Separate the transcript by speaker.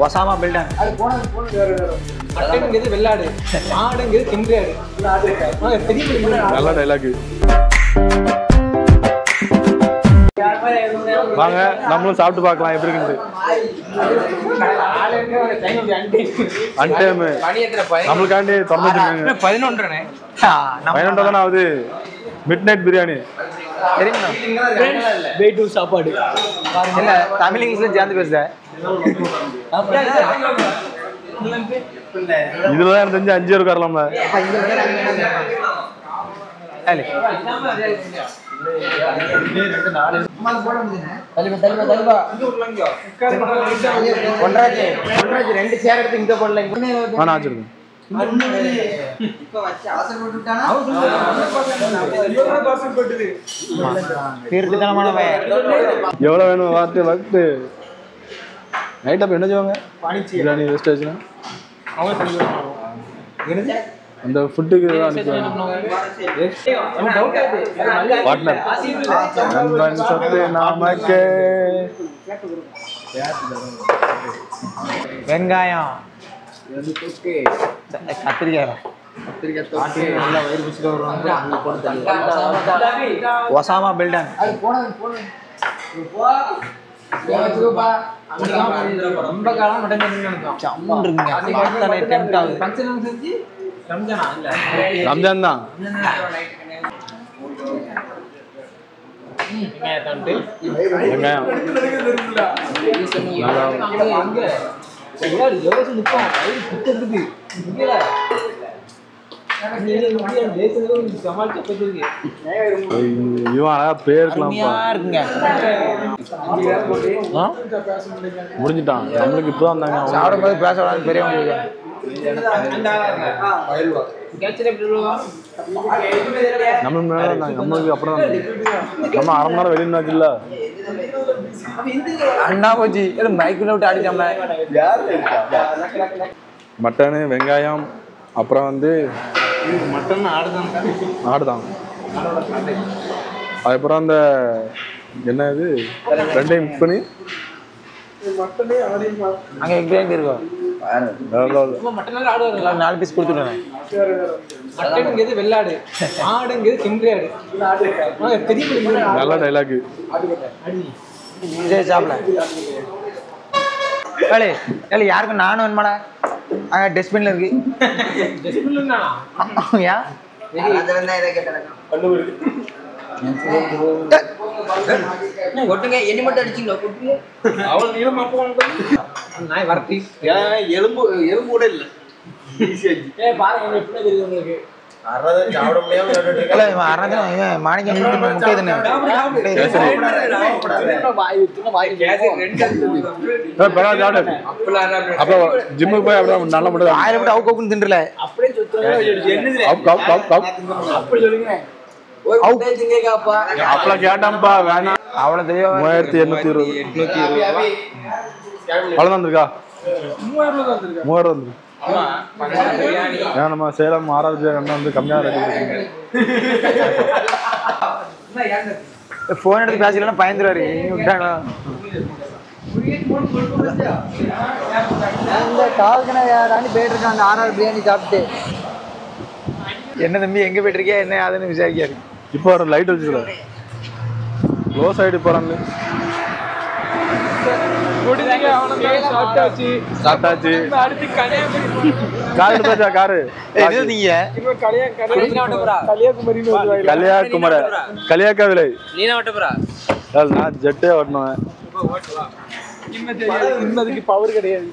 Speaker 1: Osama பில்டன் வெள்ளாடு ஆடுங்கிறது கிங்காடு
Speaker 2: நல்ல dialogue. வாங்க நம்மளும் சாப்பிட்டு பார்க்கலாம் எப்படி இருக்குது. நம்மளுக்காண்டி திறந்து 11 தானே ஆகுது. மிட் நைட் பிரியாணி
Speaker 1: சாப்பாடு தமிழ் இங்கிலீஷ்ல சேர்ந்து பேசுற
Speaker 2: இதுலதான் எனக்கு தெரிஞ்சு 5 பேர் வரலாம்ல.
Speaker 1: ரெண்டு சேர் எடுத்து இங்க போடல
Speaker 2: எவ்வளவு வேணும் வார்த்தை வகுத்து நைட் அப்ப என்ன செய்வாங்க பிரியாணி வேஸ்ட் ஆச்சுன்னா அந்த ஃபுட்டுக்கு
Speaker 1: வெங்காயம் கத்திரிக்காய் ஒசாமா பில்டன் ரொம்ப காலம்
Speaker 2: ரம்ஜான் தான். வெங்காயம் முடிஞ்சிட்டான். நம்மளுக்கு இப்பதான் வந்தாங்க
Speaker 1: பேச பெரியவங்க
Speaker 2: நம்மளுக்கு அப்புறம் நம்ம அரை மணி நேரம் வெளியில
Speaker 1: அண்ணா போச்சு மைக்கில் விட்டு ஆடிச்சோம்ல.
Speaker 2: மட்டனு வெங்காயம் அப்புறம் வந்து
Speaker 1: மட்டன்
Speaker 2: ஆடுதான். அதுக்கப்புறம் அந்த என்ன இது ரெண்டையும் மிக்ஸ் பண்ணி
Speaker 1: அங்கே எங்க இருக்கும் 4 பீஸ் கொடுத்துருவேன். மட்டன்ங்கிறது வெள்ளாடு ஆடுங்கிறது கிங்காடு
Speaker 2: நல்ல டைலாக்.
Speaker 1: சாப்பிடல யாருக்கும் நானும் வேணுமாடா அங்கே டஸ்ட்பின்ல இருக்கு. கொட்டுங்க என்ன மட்டும் அடிச்சிங்களா கொட்டுங்க அவள் நீளம் நாய் வரட்டி எலும்பு கூட இல்லை பாருங்க எப்படி தெரியுது உங்களுக்கு.
Speaker 2: ஜிம்முக்கு போய் அப்படியே நல்ல மட்டும்
Speaker 1: 1000 விட்டு அவுக்கு தின்றல
Speaker 2: அப்படியே கேட்டாம்பா வேணாம்.
Speaker 1: அவ்வளவு தெரியும்
Speaker 2: 3820 அவ்வளவுதான் இருக்கா 3000 வந்துருக்கு. ஏன் நம்ம சேலம் ஆராய்ச்சி வந்து கம்மியாக
Speaker 1: போன் எடுத்து பேசலாம் பயந்துருவாரு. போயிட்டு இருக்கான் அந்த ஆர்ஆர் பிரியாணி சாப்பிட்டு. என்ன தம்பி எங்க போயிட்டு இருக்கியா என்ன அதுன்னு விசாரிக்காரு.
Speaker 2: இப்போ ஒரு லைட் வச்சுக்கிறாரு லோ சைடு போறாங்க. கலியாக்கவில்லை நான் ஜெட்டே ஓட்டணும். பவர் கிடையாது.